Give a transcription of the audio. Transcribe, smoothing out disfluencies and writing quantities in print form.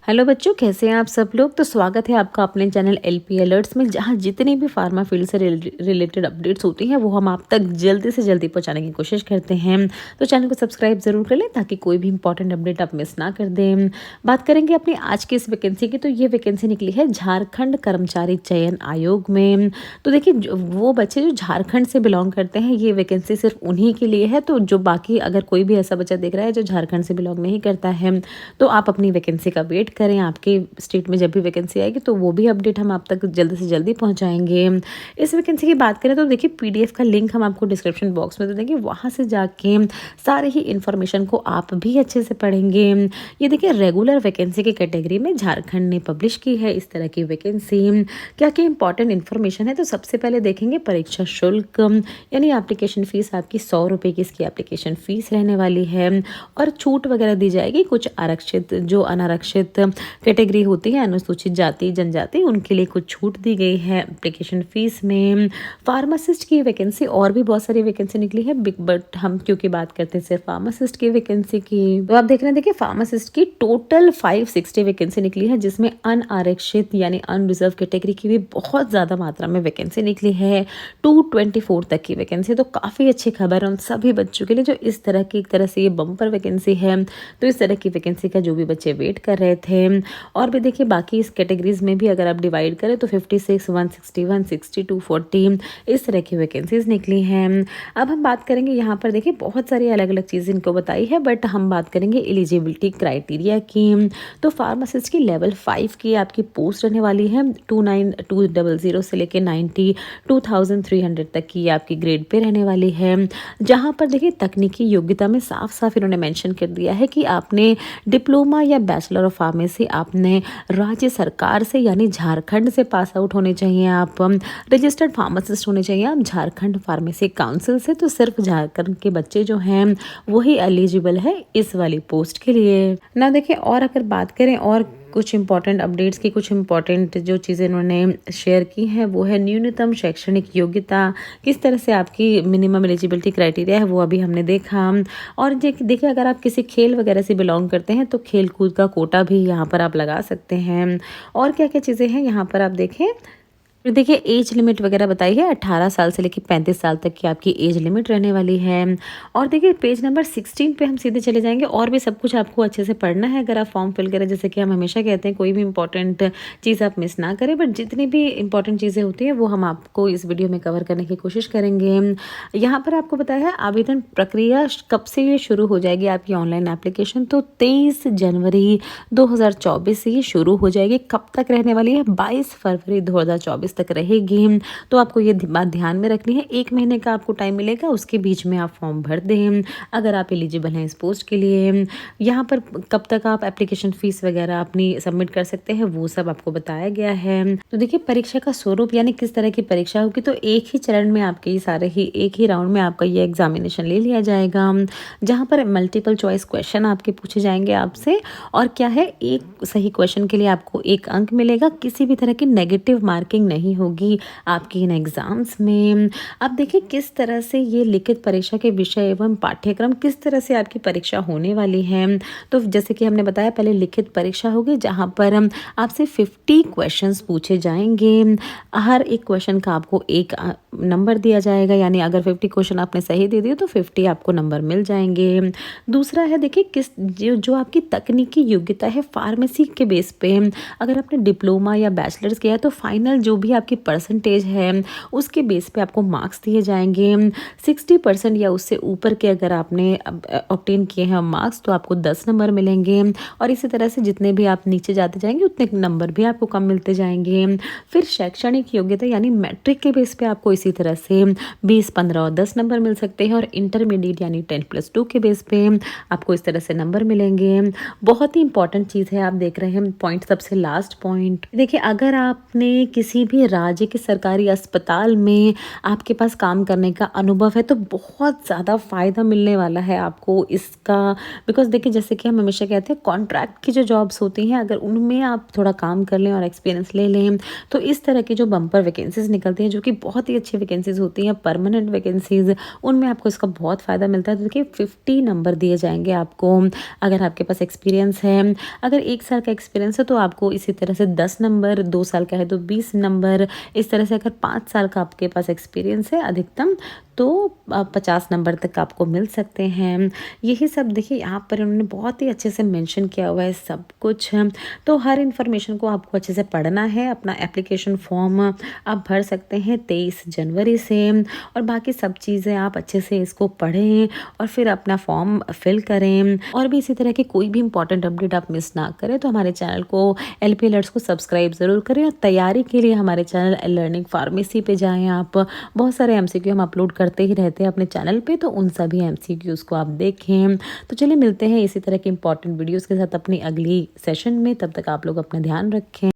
Hello बच्चों, कैसे हैं आप सब लोग। तो स्वागत है आपका अपने चैनल एलपी अलर्ट्स में, जहां जितनी भी फार्मा फील्ड से रिलेटेड अपडेट्स होती हैं वो हम आप तक जल्दी से जल्दी पहुंचाने की कोशिश करते हैं। तो चैनल को सब्सक्राइब जरूर कर लें ताकि कोई भी इंपॉर्टेंट अपडेट आप मिस ना कर दें। बात करेंगे अपनी आज की इस वैकेंसी की। तो ये वैकेंसी निकली है झारखंड कर्मचारी चयन आयोग में। तो देखिए, वो बच्चे जो झारखंड से बिलोंग करते हैं, ये वैकेंसी सिर्फ उन्हीं के लिए है। तो जो बाकी अगर कोई भी ऐसा बच्चा देख रहा है जो झारखंड से बिलोंग नहीं करता है, तो आप अपनी वैकेंसी का वेट करें। आपके स्टेट में जब भी वैकेंसी आएगी तो वो भी अपडेट हम आप तक जल्दी से जल्दी पहुंचाएंगे। इस वैकेंसी की बात करें तो देखिए, पीडीएफ का लिंक हम आपको डिस्क्रिप्शन बॉक्स में दे देंगे, वहाँ से जाके सारे ही इन्फॉर्मेशन को आप भी अच्छे से पढ़ेंगे। ये देखिए, रेगुलर वैकेंसी की कैटेगरी में झारखंड ने पब्लिश की है इस तरह की वैकेंसी। क्या क्या इंपॉर्टेंट इन्फॉर्मेशन है, तो सबसे पहले देखेंगे परीक्षा शुल्क, यानी एप्लीकेशन फ़ीस आपकी 100 रुपये की इसकी एप्लीकेशन फ़ीस रहने वाली है। और छूट वगैरह दी जाएगी कुछ आरक्षित, जो अनारक्षित कैटेगरी होती है, अनुसूचित जाति जनजाति, उनके लिए कुछ छूट दी गई है एप्लीकेशन फ़ीस में। फार्मासिस्ट की वैकेंसी, और भी बहुत सारी वैकेंसी निकली है, बट हम क्योंकि बात करते हैं सिर्फ फार्मासिस्ट की वैकेंसी की, तो आप देख रहे हैं, देखिए फार्मासिस्ट की टोटल 560 वैकेंसी निकली है, जिसमें अनारक्षित यानी अनरिजर्व कैटेगरी की भी बहुत ज़्यादा मात्रा में वैकेंसी निकली है, 224 तक की वैकेंसी। तो काफ़ी अच्छी खबर है उन सभी बच्चों के लिए जो इस तरह की, एक तरह से ये बम्पर वैकेंसी है। तो इस तरह की वैकेंसी का जो भी बच्चे वेट कर रहे थे। और भी देखिए, बाकी इस कैटेगरीज में भी अगर आप डिवाइड करें तो 56, 160, 160, 240 इस तरह की वैकेंसीज निकली हैं। अब हम बात करेंगे, यहाँ पर देखिए बहुत सारी अलग अलग चीज़ें इनको बताई है, बट हम बात करेंगे एलिजिबिलिटी क्राइटेरिया की। तो फार्मासिस्ट की लेवल 5 की आपकी पोस्ट रहने वाली है, 29,200 से लेकर 92,300 तक की आपकी ग्रेड पे रहने वाली है। जहाँ पर देखिए तकनीकी योग्यता में साफ साफ इन्होंने मेंशन कर दिया है कि आपने डिप्लोमा या बैचलर ऑफ फार्मेसी आपने राज्य सरकार से यानी झारखंड से पास आउट होने चाहिए, आप रजिस्टर्ड फार्मासिस्ट होने चाहिए आप झारखंड फार्मेसी काउंसिल से। तो सिर्फ झारखंड के बच्चे जो हैं वही एलिजिबल है इस वाली पोस्ट के लिए ना। देखिए, और अगर बात करें और कुछ इंपॉर्टेंट अपडेट्स की, कुछ इंपॉर्टेंट जो चीज़ें इन्होंने शेयर की हैं वो है न्यूनतम शैक्षणिक योग्यता, किस तरह से आपकी मिनिमम एलिजिबिलिटी क्राइटेरिया है वो अभी हमने देखा। और देखिए, अगर आप किसी खेल वगैरह से बिलोंग करते हैं तो खेल कूद का कोटा भी यहाँ पर आप लगा सकते हैं। और क्या क्या चीज़ें हैं यहाँ पर आप देखें, फिर देखिए एज लिमिट वगैरह बताई है, 18 साल से लेकर 35 साल तक की आपकी एज लिमिट रहने वाली है। और देखिए पेज नंबर 16 पे हम सीधे चले जाएंगे, और भी सब कुछ आपको अच्छे से पढ़ना है अगर आप फॉर्म फिल करें। जैसे कि हम हमेशा कहते हैं, कोई भी इंपॉर्टेंट चीज़ आप मिस ना करें, बट जितनी भी इंपॉर्टेंट चीज़ें होती हैं वो हम आपको इस वीडियो में कवर करने की कोशिश करेंगे। यहाँ पर आपको बताया है आवेदन प्रक्रिया कब से ये शुरू हो जाएगी आपकी ऑनलाइन एप्लीकेशन, तो 23 जनवरी 2024 से ये शुरू हो जाएगी। कब तक रहने वाली है, 22 फरवरी 2024 तक रहेगी। तो आपको ये बात ध्यान में रखनी है, 1 महीने का आपको टाइम मिलेगा, उसके बीच में आप फॉर्म भर दें अगर आप एलिजिबल हैं इस पोस्ट के लिए। यहाँ पर कब तक आप एप्लीकेशन फीस वगैरह अपनी सबमिट कर सकते हैं वो सब आपको बताया गया है। तो देखिए, परीक्षा का स्वरूप यानी किस तरह की परीक्षा होगी, तो एक ही चरण में आपके एक ही राउंड में आपका ये एग्जामिनेशन ले लिया जाएगा, जहाँ पर मल्टीपल चॉइस क्वेश्चन आपके पूछे जाएंगे आपसे। और क्या है, एक सही क्वेश्चन के लिए आपको 1 अंक मिलेगा, किसी भी तरह की नेगेटिव मार्किंग नहीं होगी आपकी इन एग्जाम्स में। अब देखिए किस तरह से ये लिखित परीक्षा के विषय एवं पाठ्यक्रम, किस तरह से आपकी परीक्षा होने वाली है। तो जैसे कि हमने बताया, पहले लिखित परीक्षा होगी जहां पर आपसे 50 क्वेश्चंस पूछे जाएंगे। हर एक क्वेश्चन का आपको 1 नंबर दिया जाएगा, यानी अगर 50 क्वेश्चन आपने सही दे दिए तो 50 आपको नंबर मिल जाएंगे। दूसरा है, देखिए किस जो आपकी तकनीकी योग्यता है फार्मेसी के बेस पे, अगर आपने डिप्लोमा या बैचलर्स किया है तो फाइनल जो भी आपकी परसेंटेज है उसके बेस पे आपको मार्क्स दिए जाएंगे। 60% या उससे ऊपर के अगर आपने ऑब्टेन किए हैं मार्क्स तो आपको 10 नंबर मिलेंगे। और इसी तरह से जितने भी आप नीचे जाते जाएंगे उतने नंबर भी आपको कम मिलते जाएंगे। फिर शैक्षणिक योग्यता यानी मैट्रिक के बेस पे आपको इसी तरह से 20, 15 और 10 नंबर मिल सकते हैं। और इंटरमीडिएट यानी 10+2 के बेस पे आपको इस तरह से नंबर मिलेंगे। बहुत ही इंपॉर्टेंट चीज़ है, आप देख रहे हैं पॉइंट, सबसे लास्ट पॉइंट देखिए, अगर आपने किसी भी किसी राज्य के सरकारी अस्पताल में आपके पास काम करने का अनुभव है तो बहुत ज़्यादा फ़ायदा मिलने वाला है आपको इसका। बिकॉज़ देखिए, जैसे कि हम हमेशा कहते हैं, कॉन्ट्रैक्ट की जो जॉब्स होती हैं, अगर उनमें आप थोड़ा काम कर लें और एक्सपीरियंस ले लें तो इस तरह की जो बम्पर वैकेंसीज़ निकलती हैं, जो कि बहुत ही अच्छी वैकेंसीज़ होती हैं, परमानेंट वैकेंसीज़, उनमें आपको इसका बहुत फ़ायदा मिलता है। तो देखिए 50 नंबर दिए जाएँगे आपको अगर आपके पास एक्सपीरियंस है। अगर 1 साल का एक्सपीरियंस है तो आपको इसी तरह से 10 नंबर, 2 साल का है तो 20 नंबर, इस तरह से अगर 5 साल का आपके पास एक्सपीरियंस है अधिकतम तो 50 नंबर तक आपको मिल सकते हैं। यही सब देखिए यहाँ पर उन्होंने बहुत ही अच्छे से मेंशन किया हुआ है सब कुछ। तो हर इन्फॉर्मेशन को आपको अच्छे से पढ़ना है। अपना एप्लीकेशन फॉर्म आप भर सकते हैं 23 जनवरी से, और बाकी सब चीज़ें आप अच्छे से इसको पढ़ें और फिर अपना फॉर्म फिल करें। और भी इसी तरह की कोई भी इंपॉर्टेंट अपडेट आप मिस ना करें तो हमारे चैनल को एलपी अलर्ट्स को सब्सक्राइब ज़रूर करें, और तैयारी के लिए हमारे चैनल लर्निंग फार्मेसी पे जाएँ आप। बहुत सारे एमसीक्यू हम अपलोड करते ही रहते हैं अपने चैनल पे, तो उन सभी एमसीक्यूज़ को आप देखें। तो चलिए मिलते हैं इसी तरह के इंपॉर्टेंट वीडियोज़ के साथ अपनी अगली सेशन में। तब तक आप लोग अपना ध्यान रखें।